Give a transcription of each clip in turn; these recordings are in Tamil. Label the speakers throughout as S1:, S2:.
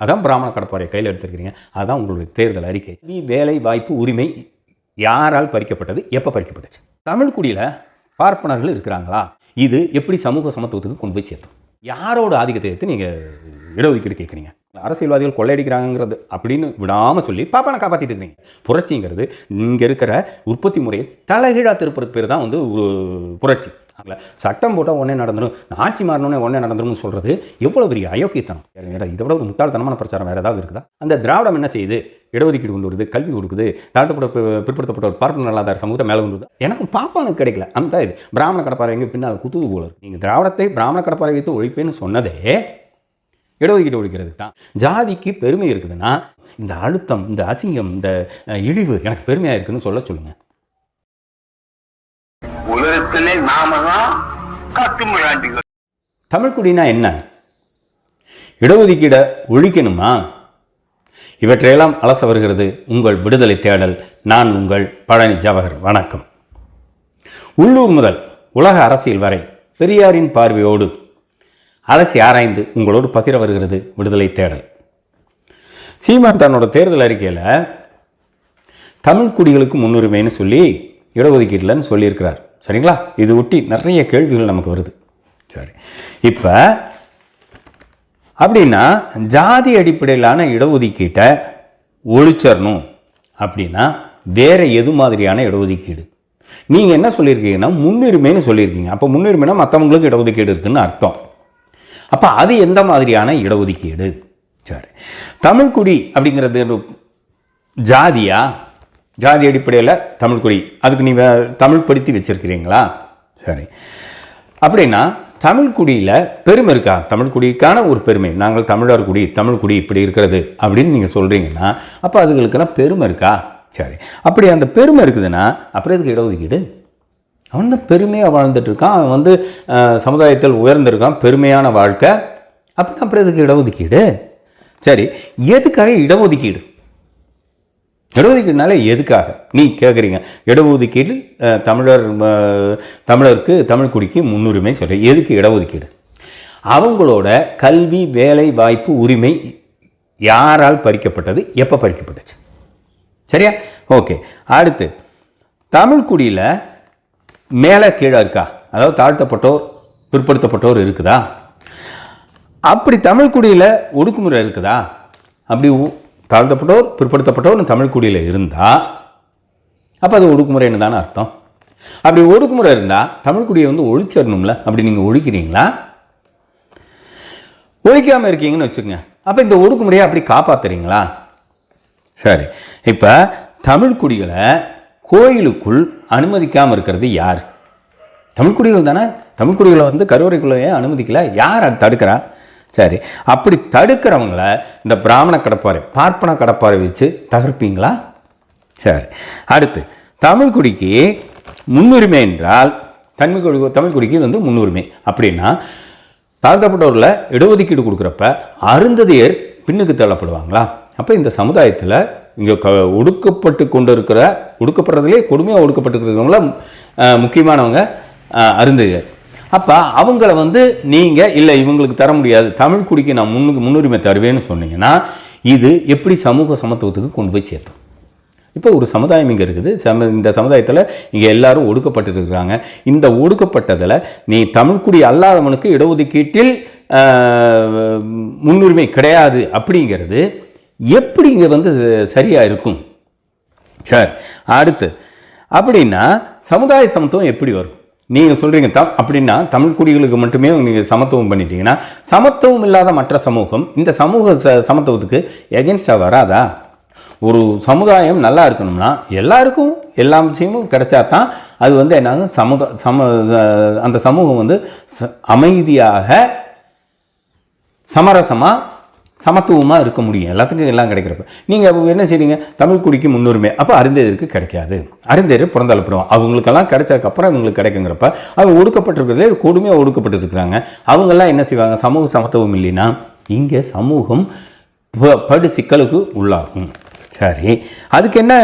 S1: அதான் பிராமண கடப்பாறையை கையில் எடுத்துருக்கிறீங்க. அதுதான் உங்களுடைய தேர்தல் அறிக்கை. வேலை வாய்ப்பு உரிமை யாரால் பறிக்கப்பட்டது, எப்போ பறிக்கப்பட்டுச்சு? தமிழ் குடியில் பார்ப்பனர்கள் இருக்கிறாங்களா? இது எப்படி சமூக சமத்துவத்துக்கு கொண்டு போய் சேர்த்தோம்? யாரோட ஆதிக்கத்தை எடுத்து நீங்கள் இடஒதுக்கீடு கேட்குறீங்க? அரசியல்வாதிகள் கொள்ளையடிக்கிறாங்கிறது அப்படின்னு விடாமல் சொல்லி பாப்பானை காப்பாற்றிட்டு இருக்கிறீங்க. புரட்சிங்கிறது இங்கே இருக்கிற உற்பத்தி முறையை தலைகீழாக திருப்புறது பேர் தான் வந்து புரட்சி. சட்டம் போட்டால் உடனே நடந்துடும், ஆட்சி மாறணுன்னே உடனே நடந்துடும் சொல்கிறது எவ்வளோ பெரிய அயோக்கியத்தனம். இதை விட ஒரு முட்டாள்தனமான பிரச்சாரம் வேறு ஏதாவது இருக்குதா? அந்த திராவிடம் என்ன செய்யுது? இடஒதுக்கீடு கொண்டு வருது, கல்வி கொடுக்குது, தாழ்த்தப்பட்ட பிற்படுத்தப்பட்ட ஒரு பார்ப்பன நல்லாதார சமூகத்தை மேலே கொண்டு வருது. எனக்கு பாப்பானுக்கு கிடைக்கல. அந்த இது பிராமண கடப்பாறை எங்கே பின்னால் குத்துது போல இருக்கு. நீங்கள் திராவிடத்தை பிராமண கடப்பாறை வைத்து ஒழிப்பேன்னு சொன்னதே இடஒதுக்கீடு ஒழிக்கிறது தான். ஜாதிக்கு பெருமை இருக்குதுன்னா இந்த அழுத்தம், இந்த அசிங்கம், இந்த இழிவு எனக்கு பெருமையாக இருக்குன்னு சொல்லுங்கள்.
S2: உலகத்திலே நாம தான் காட்டுமிராண்டிகள்.
S1: தமிழ்குடினா என்ன? இடஒதுக்கீடை ஒழிக்கணுமா? இவற்றையெல்லாம் அலச வருகிறது உங்கள் விடுதலை தேடல். நான் உங்கள் பழனி ஜவஹர். வணக்கம். உள்ளூர் முதல் உலக அரசியல் வரை பெரியாரின் பார்வையோடு அலசி ஆராய்ந்து உங்களோடு பகிர வருகிறது விடுதலை தேடல். சீமான் தன்னோட தேர்தல் அறிக்கையில் தமிழ் குடிகளுக்கு முன்னுரிமைன்னு சொல்லி இடஒதுக்கீட்டில்னு சொல்லியிருக்கிறார். சரிங்களா? இது ஒட்டி நிறைய கேள்விகள் நமக்கு வருது. சரி, இப்போ அப்படின்னா ஜாதி அடிப்படையிலான இடஒதுக்கீட்டை ஒழிச்சிடணும் அப்படின்னா வேறு எது மாதிரியான இடஒதுக்கீடு? நீங்கள் என்ன சொல்லியிருக்கீங்கன்னா முன்னுரிமைன்னு சொல்லியிருக்கீங்க. அப்போ முன்னுரிமைனா மற்றவங்களுக்கு இடஒதுக்கீடு இருக்குன்னு அர்த்தம். அப்போ அது எந்த மாதிரியான இடஒதுக்கீடு? சரி, தமிழ்குடி அப்படிங்கிறது ஜாதியா? ஜாதி அடிப்படையில் தமிழ்குடி, அதுக்கு நீங்கள் தமிழ் படித்து வச்சுருக்கிறீங்களா? சரி, அப்படின்னா தமிழ்குடியில் பெருமை இருக்கா? தமிழ்குடிக்கான ஒரு பெருமை, நாங்கள் தமிழர் குடி, தமிழ்குடி இப்படி இருக்கிறது அப்படின்னு நீங்கள் சொல்கிறீங்கன்னா அப்போ அதுகளுக்கெல்லாம் பெருமை இருக்கா? சரி, அப்படி அந்த பெருமை இருக்குதுன்னா அப்புறம் இதுக்கு இடஒதுக்கீடு? அவன் தான் பெருமையாக வாழ்ந்துட்டு இருக்கான், அவன் வந்து சமுதாயத்தில் உயர்ந்திருக்கான், பெருமையான வாழ்க்கை. அப்படின்னா அப்புறம் இதுக்கு இடஒதுக்கீடு? சரி, எதுக்காக இடஒதுக்கீடு? இடஒதுக்கீடுனால எதுக்காக நீ கேட்குறீங்க? இடஒதுக்கீடு தமிழருக்கு தமிழ்குடிக்கு முன்னுரிமை சொல்கிறேன். எதுக்கு இடஒதுக்கீடு? அவங்களோட கல்வி வேலை வாய்ப்பு உரிமை யாரால் பறிக்கப்பட்டது, எப்போ பறிக்கப்பட்டுச்சு? சரியா? ஓகே. அடுத்து தமிழ்குடியில் மேலே கீழே இருக்கா? அதாவது தாழ்த்தப்பட்டோர் பிற்படுத்தப்பட்டோர் இருக்குதா? அப்படி தமிழ்குடியில் ஒடுக்குமுறை இருக்குதா? அப்படி தாழ்த்தப்பட்டோர் பிற்படுத்தப்பட்டோர் தமிழ்குடியில் இருந்தால் அப்போ அது ஒடுக்குமுறைன்னு தானே அர்த்தம். அப்படி ஒடுக்குமுறை இருந்தால் தமிழ்குடியை வந்து ஒழிச்சிடணும்ல. அப்படி நீங்கள் ஒழிக்கிறீங்களா? ஒழிக்காமல் இருக்கீங்கன்னு வச்சுக்கோங்க. அப்போ இந்த ஒடுக்குமுறையை அப்படி காப்பாற்றுறீங்களா? சரி, இப்போ தமிழ்குடிகளை கோயிலுக்குள் அனுமதிக்காமல் இருக்கிறது யார்? தமிழ்குடிகள் தானே. தமிழ்குடிகளை வந்து கருவறைக்குள்ளேயே அனுமதிக்கல. யார் அதை தடுக்கிறா? சரி, அப்படி தடுக்கிறவங்கள இந்த பிராமண கடப்பாறை பார்ப்பன கடப்பாறை வச்சு தகர்ப்பீங்களா? சரி, அடுத்து தமிழ்குடிக்கு முன்னுரிமை என்றால் தமிழ்குடிக்கு வந்து முன்னுரிமை அப்படின்னா தாழ்த்தப்பட்டவர்களை இடஒதுக்கீடு கொடுக்குறப்ப அருந்ததியர் பின்னுக்கு தள்ளப்படுவாங்களா? அப்போ இந்த சமுதாயத்தில் இங்கே ஒடுக்கப்பட்டு கொண்டு இருக்கிற, ஒடுக்கப்படுறதுலேயே கொடுமையாக ஒடுக்கப்பட்டு இருக்கிறவங்கள முக்கியமானவங்க அருந்ததியர். அப்போ அவங்கள வந்து நீங்கள் இல்லை இவங்களுக்கு தர முடியாது, தமிழ்குடிக்கு நான் முன்னுரிமை தருவேன்னு சொன்னீங்கன்னா இது எப்படி சமூக சமத்துவத்துக்கு கொண்டு போய் சேர்த்தோம்? இப்போ ஒரு சமுதாயம் இங்கே இருக்குது, இந்த சமுதாயத்தில் இங்கே எல்லாரும் ஒடுக்கப்பட்டு இருக்கிறாங்க. இந்த ஒடுக்கப்பட்டதில் நீ தமிழ்குடி அல்லாதவனுக்கு இடஒதுக்கீட்டில் முன்னுரிமை கிடையாது அப்படிங்கிறது எப்படி இங்கே வந்து சரியாக இருக்கும்? சரி, அடுத்து அப்படின்னா சமுதாய சமத்துவம் எப்படி வரும்? நீங்கள் சொல்கிறீங்க அப்படின்னா தமிழ்குடிகளுக்கு மட்டுமே நீங்கள் சமத்துவம் பண்ணிட்டீங்கன்னா சமத்துவம் இல்லாத மற்ற சமூகம் இந்த சமூக சமத்துவத்துக்கு எகென்ஸ்டாக வராதா? ஒரு சமுதாயம் நல்லா இருக்கணும்னா எல்லாருக்கும் எல்லா விஷயமும் கிடைச்சா தான் அது வந்து என்ன அந்த சமூகம் வந்து அமைதியாக சமரசமாக சமத்துவமாக இருக்க முடியும். எல்லாத்துக்கும் எல்லாம் கிடைக்கிறப்ப நீங்கள் என்ன செய்றீங்க? தமிழ்குடிக்கு முன்னுரிமை, அப்போ அருந்ததியருக்கு கிடைக்காது. அருந்ததியர் புறந்தள்ளப்படுவாங்க. அவங்களுக்கெல்லாம் கிடைச்சதுக்கப்புறம் இவங்களுக்கு கிடைக்குங்கிறப்ப அவங்க ஒடுக்கப்பட்டிருக்கிறதே கொடுமையாக ஒடுக்கப்பட்டு இருக்கிறாங்க. அவங்கெல்லாம் என்ன செய்வாங்க? சமூக சமத்துவம் இல்லைன்னா இங்கே சமூகம் படு சிக்கலுக்கு உள்ளாகும். சரி, அதுக்கு என்ன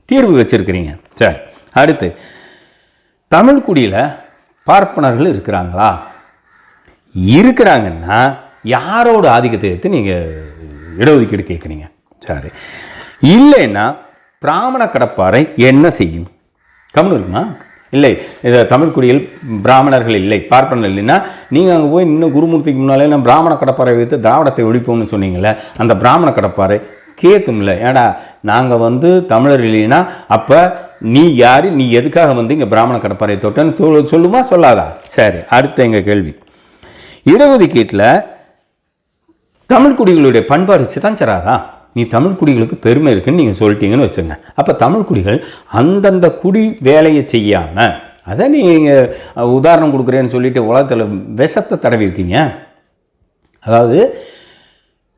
S1: தீர்வு வச்சுருக்கிறீங்க? சரி, அடுத்து தமிழ்குடியில் பார்ப்பனர்கள் இருக்கிறாங்களா? இருக்கிறாங்கன்னா யாரோட ஆதிக்கத்தை எடுத்து நீங்கள் இடஒதுக்கீடு கேட்குறீங்க. சரி, இல்லைன்னா பிராமண கடப்பாறை என்ன செய்யும்? கம்னு இருக்குமா? இல்லை, இதை தமிழ்குடியில் பிராமணர்கள் இல்லை, பார்ப்பனர்கள் இல்லைன்னா நீங்கள் அங்கே போய் இன்னும் குருமூர்த்திக்கு முன்னாலே நான் பிராமண கடப்பாறை வைத்து திராவிடத்தை ஒழிப்போம்னு சொன்னீங்களே, அந்த பிராமண கடப்பாறை கேட்கும்ல. ஏடா நாங்கள் தமிழர் இல்லைன்னா அப்போ நீ யார், நீ எதுக்காக இங்கே பிராமண கடப்பாறை தொட்டன்னு சொல்லுமா சொல்லாதா? சரி, அடுத்த எங்கள் கேள்வி, இடஒதுக்கீட்டில் தமிழ்குடிகளுடைய பண்பாடு சிதஞ்சராதா? நீ தமிழ்குடிகளுக்கு பெருமை இருக்குன்னு நீங்கள் சொல்லிட்டீங்கன்னு வச்சுங்க. அப்போ தமிழ்குடிகள் அந்தந்த குடி வேலையை செய்யாமல், அதை நீங்கள் உதாரணம் கொடுக்குறேன்னு சொல்லிட்டு உலகத்தில் விஷத்தை தடவிருக்கீங்க. அதாவது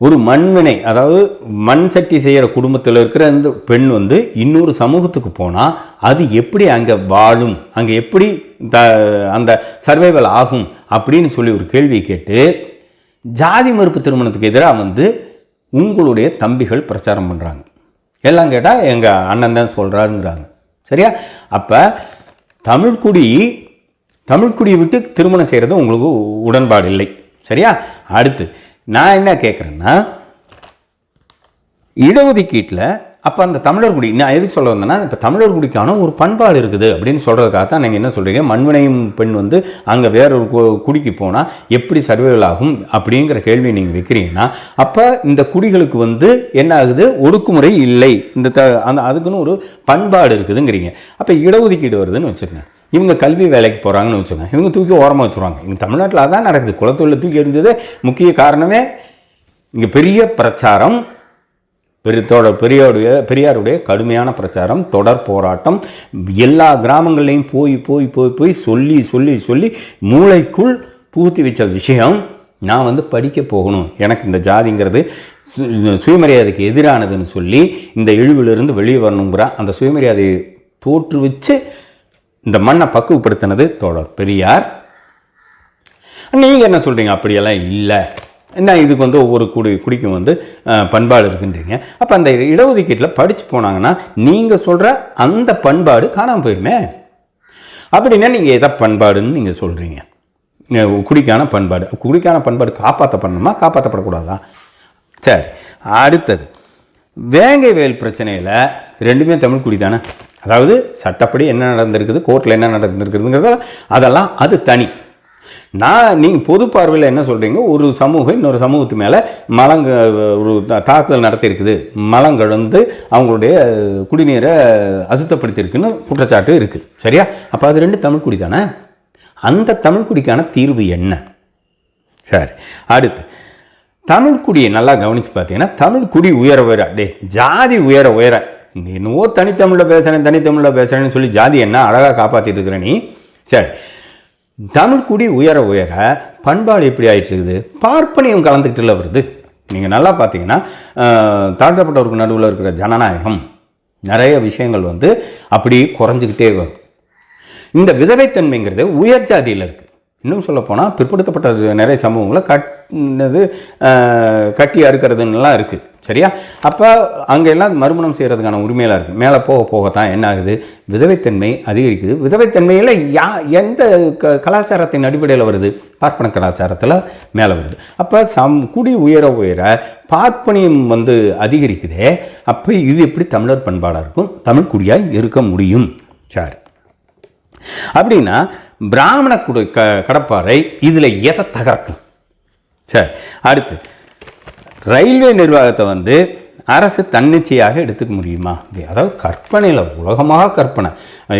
S1: ஒரு மண்வினை, அதாவது மண் சட்டி செய்கிற குடும்பத்தில் இருக்கிற அந்த பெண் இன்னொரு சமூகத்துக்கு போனால் அது எப்படி அங்கே வாழும், அங்கே எப்படி அந்த சர்வைவல் ஆகும் அப்படின்னு சொல்லி ஒரு கேள்வியை கேட்டு ஜாதி மறுப்பு திருமணத்துக்கு எதிராக உங்களுடைய தம்பிகள் பிரச்சாரம் பண்ணுறாங்க. எல்லாம் கேட்டால் எங்கள் அண்ணன் தான் சொல்கிறாருங்கிறாங்க. சரியா? அப்போ தமிழ்குடியை விட்டு திருமணம் செய்கிறது உங்களுக்கு உடன்பாடு இல்லை. சரியா? அடுத்து நான் என்ன கேட்குறேன்னா, இடஒதுக்கீட்டில் அப்போ அந்த தமிழர் குடி, நான் எதுக்கு சொல்ல வந்தேன்னா, இப்போ தமிழர் குடிக்கான ஒரு பண்பாடு இருக்குது அப்படின்னு சொல்கிறதுக்காக தான் நீங்கள் என்ன சொல்கிறீங்க, மண்வினையும் பெண் அங்கே வேறொரு குடிக்கு போனால் எப்படி சர்வைவல் ஆகும் அப்படிங்கிற கேள்வியை நீங்கள் வைக்கிறீங்கன்னா, அப்போ இந்த குடிகளுக்கு என்ன ஆகுது, ஒடுக்குமுறை இல்லை, அதுக்குன்னு ஒரு பண்பாடு இருக்குதுங்கிறீங்க. அப்போ இடஒதுக்கீடு வருதுன்னு வச்சுக்கோங்க, இவங்க கல்வி வேலைக்கு போகிறாங்கன்னு வச்சுக்கோங்க, இவங்க தூக்கி ஓரமாக வச்சுருவாங்க. இங்கே தமிழ்நாட்டில் அதான் நடக்குது. குலத்தொழில் தூக்கி எறிஞ்சது முக்கிய காரணமே இங்கே பெரிய பிரச்சாரம், பெரியாருடைய கடுமையான பிரச்சாரம், தொடர் போராட்டம், எல்லா கிராமங்கள்லையும் போய் போய் போய் போய் சொல்லி சொல்லி சொல்லி மூளைக்குள் பூத்தி வச்ச விஷயம், நான் படிக்க போகணும், எனக்கு இந்த ஜாதிங்கிறது சுயமரியாதைக்கு எதிரானதுன்னு சொல்லி இந்த இழிவிலிருந்து வெளியே வரணுங்கிற அந்த சுயமரியாதையை தோற்று வச்சு இந்த மண்ணை பக்குவப்படுத்தினது தோழர் பெரியார். நீங்கள் என்ன சொல்கிறீங்க, அப்படியெல்லாம் இல்லை, என்ன இதுக்கு ஒவ்வொரு குடிக்கும் பண்பாடு இருக்குன்றீங்க. அப்போ அந்த இடஒதுக்கீட்டில் படித்து போனாங்கன்னா நீங்கள் சொல்கிற அந்த பண்பாடு காணாமல் போயிடுமே. அப்படின்னா நீங்கள் எதை பண்பாடுன்னு நீங்கள் சொல்கிறீங்க? குடிக்கான பண்பாடு காப்பாற்றப்படணுமா, காப்பாற்றப்படக்கூடாதா? சரி, அடுத்தது வேங்கை வேல் பிரச்சனையில் ரெண்டுமே தமிழ் குடி தானே. அதாவது சட்டப்படி என்ன நடந்திருக்குது, கோர்ட்டில் என்ன நடந்திருக்குதுங்கிறத அதெல்லாம் அது தனி. நீங்கள் பொது பார்வையில் என்ன சொல்கிறீங்க, ஒரு சமூகம் இன்னொரு சமூகத்து மேலே ஒரு தாக்குதல் நடத்தியிருக்குது, மலங்கழந்து அவங்களுடைய குடிநீரை அசுத்தப்படுத்தியிருக்குன்னு குற்றச்சாட்டு இருக்குது. சரியா? அப்போ அது ரெண்டு தமிழ் குடி தானே. அந்த தமிழ் குடிக்கான தீர்வு என்ன? சரி, அடுத்து தமிழ்குடியை நல்லா கவனித்து பார்த்தீங்கன்னா, தமிழ்குடி உயர ஜாதி உயர என்னவோ தனித்தமிழில் பேசுகிறேன்னு சொல்லி ஜாதி என்ன அழகாக காப்பாற்றிட்டு இருக்கிற நீ. சரி, தமிழ்குடி உயர பண்பாடு எப்படி ஆகிட்டு இருக்குது, பார்ப்பனியம் கலந்துக்கிட்டுல வருது. நீங்கள் நல்லா பார்த்தீங்கன்னா தாழ்த்தப்பட்டவருக்கு நடுவில் இருக்கிற ஜனநாயகம் நிறைய விஷயங்கள் அப்படி குறைஞ்சிக்கிட்டே வரும். இந்த விதவைத்தன்மைங்கிறது உயர் ஜாதியில் இருக்குது. இன்னும் சொல்லப்போனால் பிற்படுத்தப்பட்ட நிறைய சமூகங்களை கட்டி அறுக்கிறதுன்னெலாம் இருக்குது. சரியா? அப்போ அங்கெல்லாம் மறுமணம் செய்கிறதுக்கான உரிமையெல்லாம் இருக்குது. மேலே போகத்தான் என்ன ஆகுது, விதவைத்தன்மை அதிகரிக்குது. விதவைத்தன்மையில் எந்த கலாச்சாரத்தின் அடிப்படையில் வருது, பார்ப்பன கலாச்சாரத்தில் மேலே வருது. அப்போ குடி உயர பார்ப்பனியம் அதிகரிக்குதே. அப்போ இது எப்படி தமிழர் பண்பாடாக இருக்கும், தமிழ் குடியாக இருக்க முடியும்? சரி, அப்படின்னா பிராமண கடப்பாறை இதில் எதை தகர்க்கும்? சரி, அடுத்து ரயில்வே நிர்வாகத்தை அரசு தன்னிச்சையாக எடுத்துக்க முடியுமா? அதாவது கற்பனையில் உலகமாக கற்பனை.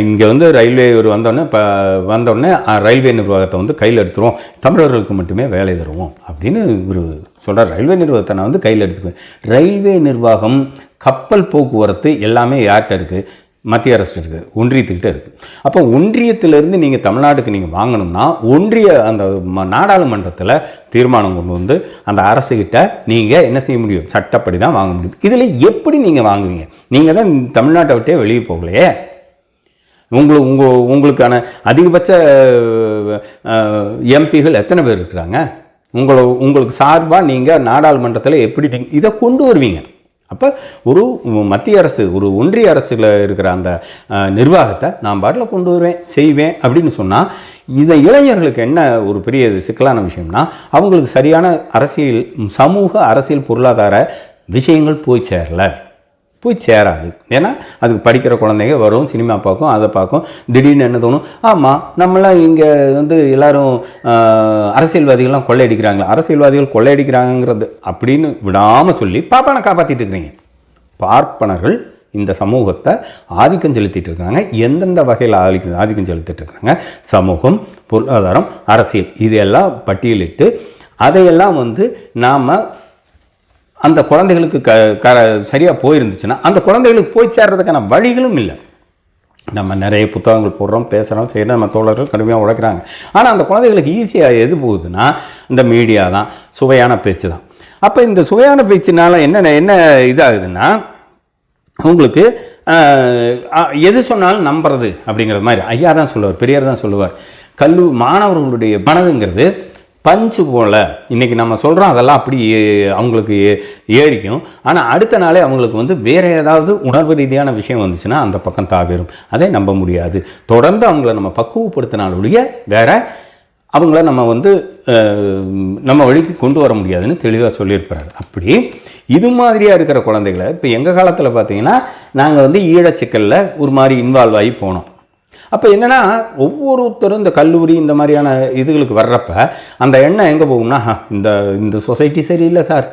S1: இங்கே ரயில்வே வந்தோடனே ரயில்வே நிர்வாகத்தை கையில் எடுத்துருவோம், தமிழர்களுக்கு மட்டுமே வேலை தருவோம் அப்படின்னு ஒரு சொல்கிறார். ரயில்வே நிர்வாகத்தை நான் கையில் எடுத்துக்குவேன். ரயில்வே நிர்வாகம், கப்பல் போக்குவரத்து எல்லாமே யார்கிட்ட இருக்குது? மத்திய அரசு இருக்குது, ஒன்றியத்துக்கிட்ட இருக்குது. அப்போ ஒன்றியத்திலேருந்து நீங்கள் தமிழ்நாட்டுக்கு நீங்கள் வாங்கணும்னா அந்த நாடாளுமன்றத்தில் தீர்மானம் கொண்டு அந்த அரசுக்கிட்ட நீங்கள் என்ன செய்ய முடியும், சட்டப்படி தான் வாங்க முடியும். இதில் எப்படி நீங்கள் வாங்குவீங்க? நீங்கள் தான் தமிழ்நாட்டை விட்டே வெளியே போகலையே. உங்களுக்கான அதிகபட்ச எம்பிகள் எத்தனை பேர் இருக்கிறாங்க? உங்களுக்கு சார்பாக நீங்கள் நாடாளுமன்றத்தில் எப்படி இதை கொண்டு வருவீங்க? அப்போ ஒரு மத்திய அரசு, ஒரு ஒன்றிய அரசில் இருக்கிற அந்த நிர்வாகத்தை நான் பாட்டில் கொண்டு வருவேன், செய்வேன் அப்படின்னு சொன்னால், இதை இளைஞர்களுக்கு என்ன ஒரு பெரிய சிக்கலான விஷயம்னா, அவங்களுக்கு சரியான அரசியல், சமூக அரசியல், பொருளாதார விஷயங்கள் போய் சேரல, போய் சேராது. ஏன்னா அதுக்கு படிக்கிற குழந்தைங்க வரும், சினிமா பார்க்கும், அதை பார்க்கும். திடீர்னு என்ன தோணும், ஆமாம் நம்மளாம் இங்கே வந்து எல்லோரும் அரசியல்வாதிகள்லாம் கொள்ளையடிக்கிறாங்களா, அரசியல்வாதிகள் கொள்ளையடிக்கிறாங்கிறது அப்படின்னு விடாமல் சொல்லி பாப்பானை காப்பாற்றிட்டு இருக்கிறீங்க. பார்ப்பனர்கள் இந்த சமூகத்தை ஆதிக்கம் செலுத்திட்டு இருக்காங்க. எந்தெந்த வகையில் ஆதிக்கம் செலுத்திட்டு இருக்காங்க, சமூகம், பொருளாதாரம், அரசியல், இதெல்லாம் பட்டியலிட்டு அதையெல்லாம் வந்து நாம் அந்த குழந்தைகளுக்கு சரியாக போயிருந்துச்சுன்னா அந்த குழந்தைகளுக்கு போய் சேர்றதுக்கான வழிகளும் இல்லை. நம்ம நிறைய புத்தகங்கள் போடுறோம், பேசுகிறோம், செய்கிறோம், நம்ம தோழர்கள் கடுமையாக உழைக்கிறாங்க. ஆனால் அந்த குழந்தைகளுக்கு ஈஸியாக எது போகுதுன்னா இந்த மீடியா தான், சுவையான பேச்சு தான். அப்போ இந்த சுவையான பேச்சுனால என்ன இதாகுதுன்னா, உங்களுக்கு எது சொன்னாலும் நம்புறது அப்படிங்கிறது மாதிரி ஐயா தான் சொல்லுவார், பெரியார் தான் சொல்லுவார். மாணவர்களுடைய மனதுங்கிறது பஞ்சு போல. இன்றைக்கி நம்ம சொல்கிறோம் அதெல்லாம் அப்படி அவங்களுக்கு ஏறிக்கும். ஆனால் அடுத்த நாளே அவங்களுக்கு வந்து வேறு ஏதாவது உணர்வு ரீதியான விஷயம் வந்துச்சுன்னா அந்த பக்கம் தாவிரும். அதை நம்ப முடியாது. தொடர்ந்து அவங்கள நம்ம பக்குவப்படுத்தினாலுடைய வேற அவங்கள நம்ம வந்து நம்ம வழிக்கு கொண்டு வர முடியாதுன்னு தெளிவாக சொல்லியிருப்பாரு. அப்படி இது மாதிரியாக இருக்கிற குழந்தைகளை இப்போ எங்கள் காலத்தில் பார்த்தீங்கன்னா நாங்கள் வந்து ஈழச்சிக்கலில் ஒரு மாதிரி இன்வால்வ் ஆகி போனோம். அப்போ என்னென்னா ஒவ்வொருத்தரும் இந்த கல்லூரி இந்த மாதிரியான இதுகளுக்கு வர்றப்ப அந்த எண்ணம் எங்கே போகும்னா, இந்த சொசைட்டி சரியில்லை சார்,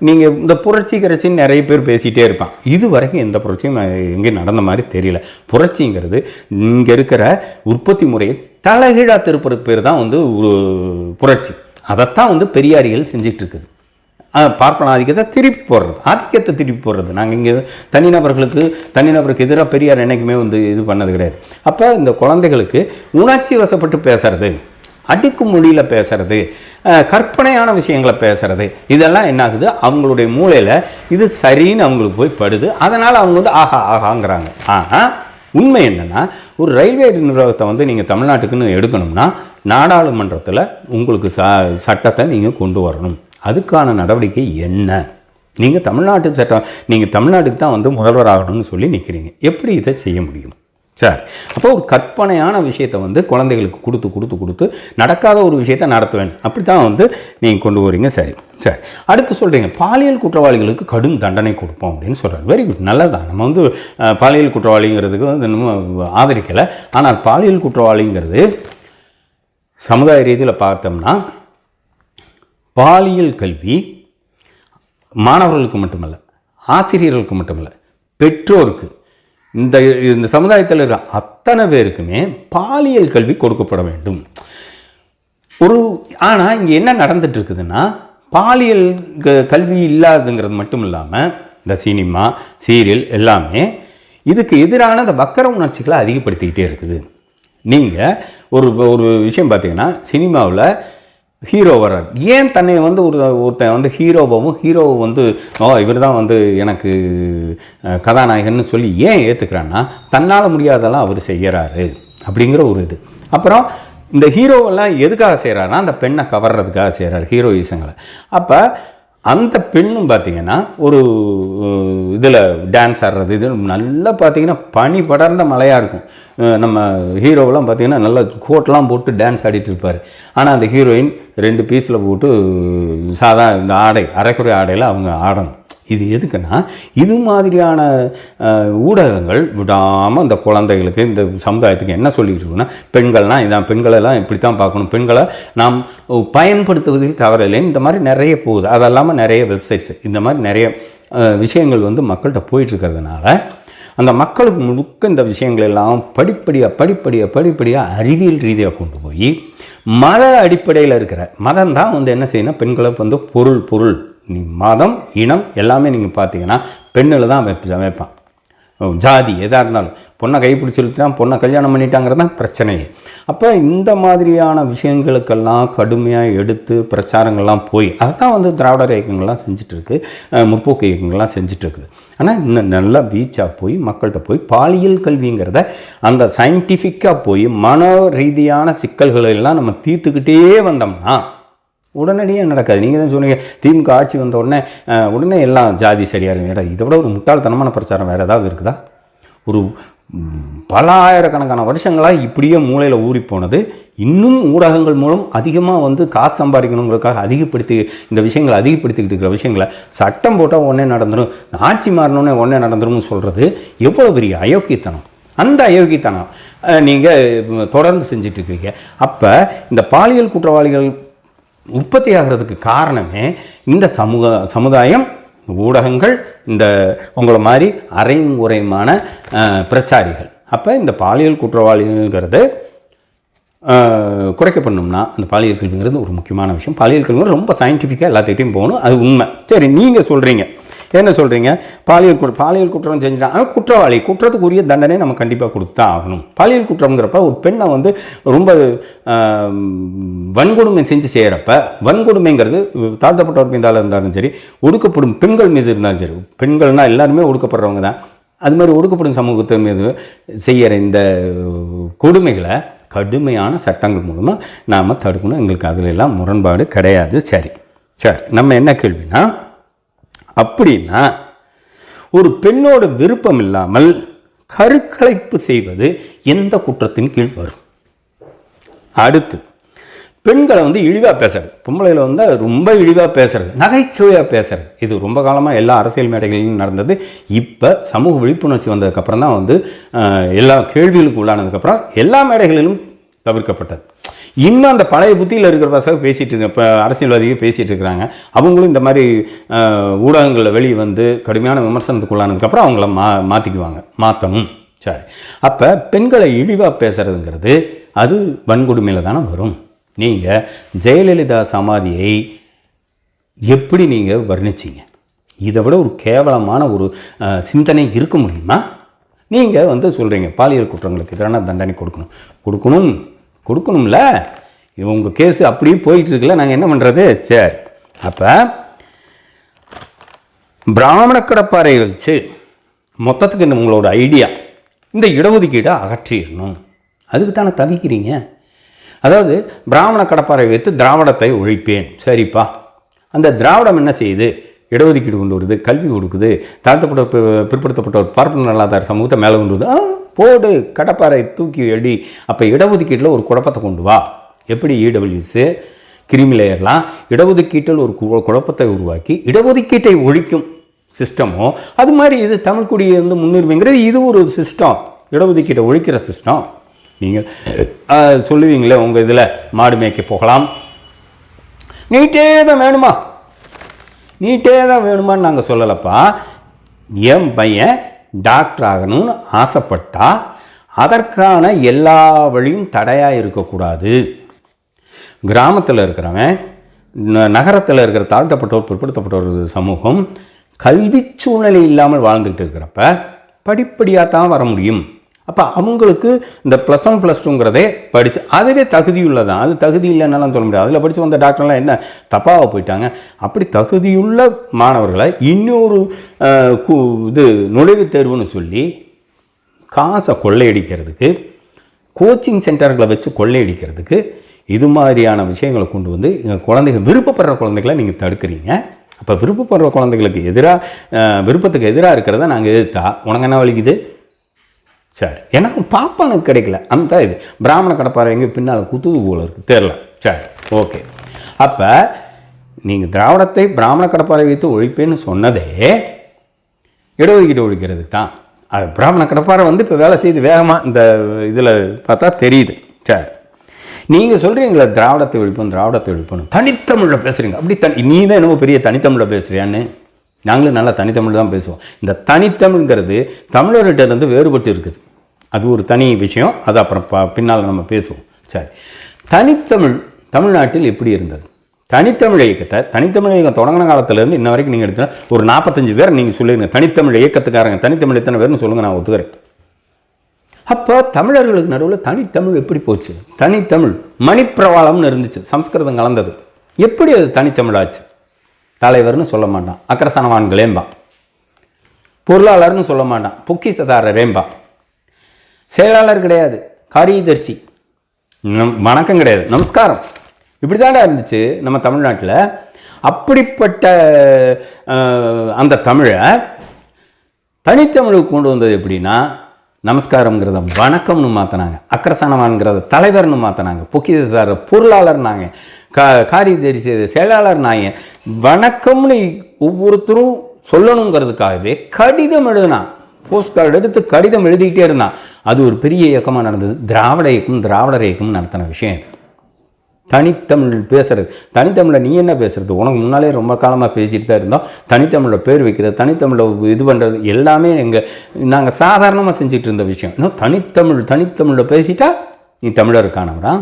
S1: நீங்கள் இந்த புரட்சி கிரட்சின்னு நிறைய பேர் பேசிகிட்டே இருப்பான். இது வரைக்கும் எந்த புரட்சியும் எங்கேயும் நடந்த மாதிரி தெரியல. புரட்சிங்கிறது இங்கே இருக்கிற உற்பத்தி முறையை தலைகீழாக திருப்பறதுக்கு பேர் தான் வந்து ஒரு புரட்சி. அதைத்தான் வந்து பெரியாரிகள் செஞ்சிட்ருக்குது. பார்ப்பன ஆதிக்கத்தை திருப்பி போடுறது. நாங்கள் இங்கே தனிநபருக்கு எதிராக பெரியார் என்றைக்குமே வந்து இது பண்ணது கிடையாது. அப்போ இந்த குழந்தைகளுக்கு உணர்ச்சி வசப்பட்டு பேசுறது, அடுக்கு மொழியில் பேசுறது, கற்பனையான விஷயங்களை பேசுறது, இதெல்லாம் என்ன ஆகுது, அவங்களுடைய மூளையில் இது சரின்னு அவங்களுக்கு போய் படுது. அதனால் அவங்க வந்து ஆகாங்கிறாங்க. ஆனால் உண்மை என்னென்னா, ஒரு ரயில்வே நிர்வாகத்தை வந்து நீங்கள் தமிழ்நாட்டுக்குன்னு எடுக்கணும்னா நாடாளுமன்றத்தில் உங்களுக்கு சட்டத்தை நீங்கள் கொண்டு வரணும். அதுக்கான நடவடிக்கை என்ன? நீங்கள் தமிழ்நாட்டுக்கு தான் வந்து முதல்வர் ஆகணும்னு சொல்லி நிற்கிறீங்க. எப்படி இதை செய்ய முடியும் சார்? அப்போ ஒரு கற்பனையான விஷயத்தை வந்து குழந்தைகளுக்கு கொடுத்து நடக்காத ஒரு விஷயத்தை நடத்துவேன், அப்படி தான் வந்து நீங்கள் கொண்டு வரீங்க. சரி சார், அடுத்து சொல்கிறீங்க பாலியல் குற்றவாளிகளுக்கு கடும் தண்டனை கொடுப்போம் அப்படின்னு சொல்கிறார். வெரி குட், நல்லதான். நம்ம வந்து பாலியல் குற்றவாளிங்கிறதுக்கு வந்து இன்னும் ஆதரிக்கலை. ஆனால் பாலியல் குற்றவாளிங்கிறது சமுதாய ரீதியில் பார்த்தோம்னா பாலியல் கல்வி மாணவர்களுக்கு மட்டுமல்ல, ஆசிரியர்களுக்கு மட்டுமல்ல, பெற்றோருக்கு, இந்த சமுதாயத்தில் இருக்கிற அத்தனை பேருக்குமே பாலியல் கல்வி கொடுக்கப்பட வேண்டும். ஆனால் இங்கே என்ன நடந்துட்டு இருக்குதுன்னா, பாலியல் கல்வி இல்லாதுங்கிறது மட்டும் இல்லாமல் இந்த சினிமா, சீரியல் எல்லாமே இதுக்கு எதிரான இந்த வக்கர உணர்ச்சிகளை அதிகப்படுத்திக்கிட்டே இருக்குது. நீங்கள் ஒரு விஷயம் பார்த்தீங்கன்னா, சினிமாவில் ஹீரோ வர்றார். ஏன் தன்னை வந்து ஒருத்தன் வந்து ஹீரோவை வந்து இவர் தான் வந்து எனக்கு கதாநாயகன்னு சொல்லி ஏன் ஏற்றுக்கிறான்னா, தன்னால் முடியாதெல்லாம் அவர் செய்கிறாரு அப்படிங்கிற ஒரு இது. அப்புறம் இந்த ஹீரோவெல்லாம் எதுக்காக செய்கிறாருன்னா, அந்த பெண்ணை கவர்றதுக்காக செய்கிறார், ஹீரோயிசங்களை. அப்போ அந்த பெண்ணும் பார்த்திங்கன்னா ஒரு இதில் டான்ஸ் ஆடுறது, இது நல்லா பார்த்திங்கன்னா பனி படர்ந்த மழையாக இருக்கும். நம்ம ஹீரோவெல்லாம் பார்த்திங்கன்னா நல்லா கோட்லாம் போட்டு டான்ஸ் ஆடிட்டு இருப்பார். ஆனால் அந்த ஹீரோயின் 2 பீஸில் போட்டு இந்த அரைக்குறை ஆடையில் அவங்க ஆடணும். இது எதுக்குன்னா, இது மாதிரியான ஊடகங்கள் விடாமல் இந்த குழந்தைகளுக்கு, இந்த சமுதாயத்துக்கு என்ன சொல்லிட்டு இருக்குன்னா, பெண்கள்னால் இதான், பெண்களெல்லாம் இப்படி தான் பார்க்கணும், பெண்களை நாம் பயன்படுத்துவதில் தவறில்லை, இந்த மாதிரி நிறைய போகுது. அது இல்லாமல் நிறைய வெப்சைட்ஸ், இந்த மாதிரி நிறைய விஷயங்கள் வந்து மக்கள்கிட்ட போயிட்டுருக்கிறதுனால அந்த மக்களுக்கு முழுக்க இந்த விஷயங்கள் எல்லாம் படிப்படியாக அறிவியல் ரீதியாக கொண்டு போய் மத அடிப்படையில் இருக்கிற மதம் தான் வந்து என்ன செய்யணும், பெண்களை வந்து பொருள் நீ மதம், இனம் எல்லாமே நீங்கள் பார்த்தீங்கன்னா பெண்ணில் தான் வைப்பான். ஜாதி எதாக இருந்தாலும் பொண்ணை கைப்பிடிச்சிருத்தான், பொண்ணை கல்யாணம் பண்ணிட்டாங்கிறது தான் பிரச்சனையே. அப்போ இந்த மாதிரியான விஷயங்களுக்கெல்லாம் கடுமையாக எடுத்து பிரச்சாரங்கள்லாம் போய் அதை தான் வந்து திராவிடர் இயக்கங்கள்லாம் செஞ்சிட்ருக்கு, முற்போக்கு இயக்கங்கள்லாம் செஞ்சிட்ருக்குது. ஆனால் இன்னும் நல்லா வீச்சாக போய் மக்கள்கிட்ட போய் பாலியல் கல்விங்கிறத அந்த சயின்டிஃபிக்காக போய் மன ரீதியான சிக்கல்களெல்லாம் நம்ம தீர்த்துக்கிட்டே வந்தோம்னா உடனடியாக நடக்காது. நீங்கள் தான் சொன்னீங்க, திமுக ஆட்சி வந்த உடனே எல்லாம் ஜாதி சரியாக இருக்குங்க. இதை விட ஒரு முட்டாள்தனமான பிரச்சாரம் வேறு ஏதாவது இருக்குதா? ஒரு பல ஆயிரக்கணக்கான வருஷங்களாக இப்படியே மூளையில் ஊறி போனது. இன்னும் ஊடகங்கள் மூலம் அதிகமாக வந்து காசு சம்பாதிக்கணுங்கிறதுக்காக இந்த விஷயங்களை அதிகப்படுத்திக்கிட்டு இருக்கிற விஷயங்களை சட்டம் போட்டால் உடனே நடந்துடும், ஆட்சி மாறணுன்னே உடனே நடந்துரும்னு சொல்கிறது எவ்வளோ பெரிய அயோக்கியத்தனம். அந்த அயோக்கியத்தனம் நீங்கள் தொடர்ந்து செஞ்சுட்டு இருக்கீங்க. அப்போ இந்த பாலியல் குற்றவாளிகள் உற்பத்தி ஆகிறதுக்கு காரணமே இந்த சமுதாயம், ஊடகங்கள், இந்த உங்களை மாதிரி அரையும் குறையுமான பிரச்சாரிகள். அப்போ இந்த பாலியல் குற்றவாளிகள்ங்கிறது குறைக்கப்படணும்னா அந்த பாலியல் கல்விங்கிறது ஒரு முக்கியமான விஷயம். பாலியல் கல்வி ரொம்ப சயின்டிஃபிக்காக எல்லாத்துக்கிட்டையும் போகணும், அது உண்மை. சரி, நீங்கள் சொல்கிறீங்க, என்ன சொல்கிறீங்க? பாலியல் குற்றம் செஞ்சுட்டாங்க, குற்றத்துக்குரிய தண்டனை நம்ம கண்டிப்பாக கொடுத்தா ஆகணும். பாலியல் குற்றம்ங்கிறப்ப ஒரு பெண்ணை வந்து ரொம்ப வன்கொடுமை செஞ்சு செய்கிறப்ப, வன்கொடுமைங்கிறது தாழ்த்தப்பட்டவர் மீதால் இருந்தாலும் சரி, ஒடுக்கப்படும் பெண்கள் மீது இருந்தாலும் சரி, பெண்கள்னால் எல்லாருமே ஒடுக்கப்படுறவங்க தான், அது மாதிரி ஒடுக்கப்படும் சமூகத்தின் மீது செய்கிற இந்த கொடுமைகளை கடுமையான சட்டங்கள் மூலமாக நாம் தடுக்கணும். எங்களுக்கு அதில் எல்லாம் முரண்பாடு கிடையாது. சரி, நம்ம என்ன கேள்வினா, அப்படின்னா ஒரு பெண்ணோட விருப்பம் இல்லாமல் கருக்கலைப்பு செய்வது எந்த குற்றத்தின் கீழ் வரும்? அடுத்து, பெண்களை வந்து இழிவாக பேசுறது, பொம்பளையில் வந்து ரொம்ப இழிவாக பேசுறது, நகைச்சுவையாக பேசுறது, இது ரொம்ப காலமாக எல்லா அரசியல் மேடைகளிலும் நடந்தது. இப்போ சமூக விழிப்புணர்ச்சி வந்ததுக்கப்புறம் தான் வந்து எல்லா கேள்விகளுக்கு உள்ளானதுக்கப்புறம் எல்லா மேடைகளிலும் தவிர்க்கப்பட்டது. இன்னும் அந்த பழைய புத்தியில் இருக்கிற பசங்க பேசிகிட்டு இருக்க, இப்போ அரசியல்வாதிகள் பேசிகிட்டு இருக்கிறாங்க. அவங்களும் இந்த மாதிரி ஊடகங்களில் வெளியே வந்து கடுமையான விமர்சனத்துக்கு உள்ளானதுக்கப்புறம் அவங்கள மாற்றணும். சரி, அப்போ பெண்களை இழிவாக பேசுகிறதுங்கிறது அது வன்கொடுமையில் தானே வரும். நீங்கள் ஜெயலலிதா சமாதியை எப்படி நீங்கள் வர்ணிச்சிங்க? இதை விட ஒரு கேவலமான ஒரு சிந்தனை இருக்க முடியுமா? நீங்கள் வந்து சொல்கிறீங்க பாலியல் குற்றங்களுக்கு எதிரான தண்டனை கொடுக்கணும்ல. உங்கள் கேஸு அப்படியே போயிட்டு இருக்குல்ல, நாங்கள் என்ன பண்ணுறது? சரி, அப்போ பிராமண கடப்பாறையை வச்சு மொத்தத்துக்கு உங்களோட ஐடியா இந்த இடஒதுக்கீடை அகற்றிடணும், அதுக்கு தானே தவிக்கிறீங்க. அதாவது பிராமண கடப்பாறை வைத்து திராவிடத்தை ஒழிப்பேன். சரிப்பா, அந்த திராவிடம் என்ன செய்யுது? இடஒதுக்கீடு கொண்டு வருது, கல்வி கொடுக்குது, தாழ்த்தப்பட்ட பிற்படுத்தப்பட்ட ஒரு பார்ப்பன நல்லாதார சமூகத்தை மேலே கொண்டு வருது. போடு, கடப்பாறை தூக்கி எடி. அப்போ இடஒதுக்கீட்டில் ஒரு குழப்பத்தை கொண்டு வா. எப்படி இடபிள்யூஸு கிரிமிலேயர்லாம் இடஒதுக்கீட்டில் ஒரு குழப்பத்தை உருவாக்கி இடஒதுக்கீட்டை ஒழிக்கும் சிஸ்டமோ, அது மாதிரி இது தமிழ் குடியை வந்து முன்னுரிமைங்கிறது இது ஒரு சிஸ்டம், இடஒதுக்கீட்டை ஒழிக்கிற சிஸ்டம். நீங்கள் சொல்லுவீங்களே உங்கள் இதில் மாடு மேய்க்க போகலாம், நீட்டே தான் வேணுமான்னு நாங்கள் சொல்லலப்பா. என் பையன் டாக்டர் ஆகணும்னு ஆசைப்பட்டா அதற்கான எல்லா வழியும் தடையாக இருக்கக்கூடாது. கிராமத்தில் இருக்கிறவன், நகரத்தில் இருக்கிற தாழ்த்தப்பட்டோர் பிற்படுத்தப்பட்டோர் சமூகம் கல்வி சூழ்நிலை இல்லாமல் வாழ்ந்துக்கிட்டு இருக்கிறப்ப படிப்படியாக தான் வர முடியும். அப்போ அவங்களுக்கு இந்த +1 +2ங்கிறதே படித்து அதுவே தகுதியுள்ளதான். அது தகுதி இல்லைன்னாலும் சொல்ல முடியாது. அதில் படித்து வந்த டாக்டர்லாம் என்ன தப்பாக போயிட்டாங்க? அப்படி தகுதியுள்ள மாணவர்களை இன்னொரு நுழைவுத் தேர்வுன்னு சொல்லி காசை கொள்ளையடிக்கிறதுக்கு, கோச்சிங் சென்டர்களை வச்சு கொள்ளையடிக்கிறதுக்கு, இது மாதிரியான விஷயங்களை கொண்டு வந்து குழந்தைகள், விருப்பப்படுற குழந்தைகளை நீங்கள் தடுக்கிறீங்க. அப்போ விருப்பப்படுற குழந்தைகளுக்கு எதிராக, விருப்பத்துக்கு எதிராக இருக்கிறத நாங்கள் எதிர்த்தா உனக்கு என்ன வலிக்குது? சரி, ஏன்னா பாப்பானுக்கு கிடைக்கல அந்த இது. பிராமண கடப்பாறை எங்கே பின்னால் குத்துது போல இருக்குது, தெரில. சரி, ஓகே. அப்போ நீங்கள் திராவிடத்தை பிராமண கடப்பாறை வைத்து ஒழிப்பேன்னு சொன்னதே இடஒதுக்கீடு ஒழிக்கிறதுக்கு தான். அது பிராமண கடப்பாறை வந்து இப்போ வேலை செய்து வேகமாக இந்த இதில் பார்த்தா தெரியுது. சரி, நீங்கள் சொல்கிறீங்களா திராவிடத்தை ஒழிப்போம் தனித்தமிழில் பேசுகிறீங்க. அப்படி நீ தான் என்னமோ பெரிய தனித்தமிழில் பேசுகிறியான்னு. நாங்களும் நல்லா தனித்தமிழ் தான் பேசுவோம். இந்த தனித்தமிழ்ங்கிறது தமிழர்கிட்ட வேறுபட்டு இருக்குது. அது ஒரு தனி விஷயம், அது அப்புறம் பின்னால் நம்ம பேசுவோம். சரி, தனித்தமிழ் தமிழ்நாட்டில் எப்படி இருந்தது? தனித்தமிழ் இயக்கம் தொடங்கின காலத்திலேருந்து இன்ன வரைக்கும் நீங்கள் எடுத்தீங்கன்னா ஒரு 45 பேர் நீங்கள் சொல்லுங்கள் தனித்தமிழ் இயக்கத்துக்காரங்க. தனித்தமிழ் எத்தனை பேர்னு சொல்லுங்கள், நான் ஒத்துக்கிறேன். அப்போ தமிழர்களுக்கு நடுவில் தனித்தமிழ் எப்படி போச்சு? தனித்தமிழ் மணிப்பிரவாளம்னு இருந்துச்சு, சம்ஸ்கிருதம் கலந்தது. எப்படி அது தனித்தமிழ் ஆச்சு? தலைவர்னு சொல்ல மாட்டான், அக்கரசனவான்களேம்பா. பொருளாளர்னு சொல்ல மாட்டான், பொக்கிசதாரரேம்பா. செயலாளர் கிடையாது, காரியதர்சி. வணக்கம் கிடையாது, நமஸ்காரம். இப்படி தாண்டா இருந்துச்சு நம்ம தமிழ்நாட்டில். அப்படிப்பட்ட அந்த தமிழை தனித்தமிழுக்கு கொண்டு வந்தது எப்படின்னா, நமஸ்காரங்கிறத வணக்கம்னு மாற்றினாங்க, அக்ரசனமான்கிறத தலைவர்னு மாற்றினாங்க, பொக்கிதார பொருளாளர்னாங்க, காரியதரி செயலாளர்னாங்க. வணக்கம்னு ஒவ்வொருத்தரும் சொல்லணுங்கிறதுக்காகவே கடிதம் எழுதினான். போஸ்ட் கார்டு எடுத்து கடிதம் எழுதிக்கிட்டே இருந்தான். அது ஒரு பெரிய இயக்கமாக நடந்தது. திராவிடர் இயக்கம் நடத்தின விஷயம் இது. தனித்தமிழ் பேசுறது, தனித்தமிழை நீ என்ன பேசுறது? உனக்கு முன்னாலே ரொம்ப காலமாக பேசிட்டு தான் இருந்தோம். தனித்தமிழை பேர் வைக்கிறது, தமிழை இது பண்ணுறது எல்லாமே நாங்கள் சாதாரணமாக செஞ்சுட்டு இருந்த விஷயம். இன்னும் தனித்தமிழை பேசிட்டா நீ தமிழருக்கானவரா?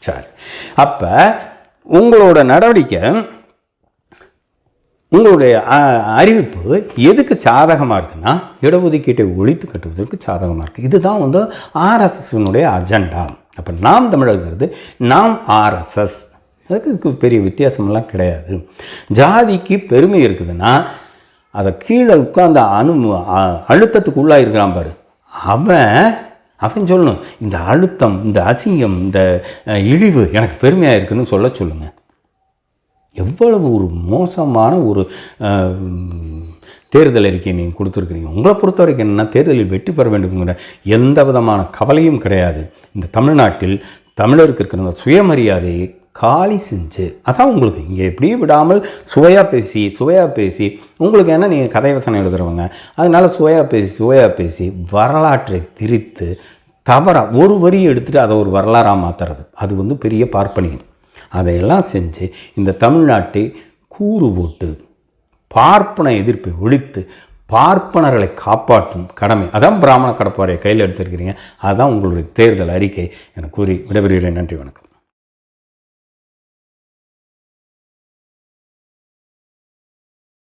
S1: சரி, அப்போ உங்களோட நடவடிக்கை, உங்களுடைய அறிவிப்பு எதுக்கு சாதகமாக இருக்குன்னா இடஒதுக்கீட்டை ஒழித்து கட்டுவதற்கு சாதகமாக இருக்குது. இதுதான் ஆர்எஸ்எஸ்னுடைய அஜெண்டா. அப்போ நாம் தமிழர்கிறது, நாம் ஆர்எஸ்எஸ். அதுக்கு பெரிய வித்தியாசமெல்லாம் கிடையாது. ஜாதிக்கு பெருமை இருக்குதுன்னா அதை கீழே உட்கார்ந்த அழுத்தத்துக்கு உள்ளாக இருக்கிறான் பாரு, அவன் சொல்லணும், இந்த அழுத்தம், இந்த அசிங்கம், இந்த இழிவு எனக்கு பெருமையாக இருக்குதுன்னு சொல்லுங்கள். எவ்வளவு ஒரு மோசமான ஒரு தேர்தல் அறிக்கை நீங்கள் கொடுத்துருக்குறீங்க. உங்களை பொறுத்த வரைக்கும் என்னென்னா, தேர்தலில் வெற்றி பெற வேண்டும்ங்கிற எந்த விதமான கவலையும் கிடையாது. இந்த தமிழ்நாட்டில் தமிழருக்கு இருக்கிற அந்த சுயமரியாதையை காலி செஞ்சு, அதான் உங்களுக்கு இங்கே எப்படியே விடாமல் சுவையாக பேசி உங்களுக்கு என்ன, நீங்கள் கதை வசனம் எழுதுகிறவங்க, அதனால் சுவையாக பேசி வரலாற்றை திரித்து தவறாக ஒரு வரி எடுத்துகிட்டு அதை ஒரு வரலாறாக மாற்றுறது, அது பெரிய பார்ப்பனியம். அதையெல்லாம் செஞ்சு இந்த தமிழ்நாட்டை கூறு போட்டு பார்ப்பன எதிர்ப்பை ஒழித்து பார்ப்பனர்களை காப்பாற்றும் கடமை, அதான் பிராமண கடப்பாறையை கையில் எடுத்திருக்கிறீங்க. அதுதான் உங்களுடைய தேர்தல் அறிக்கை என கூறி விடைபெறுகிறேன். நன்றி, வணக்கம்.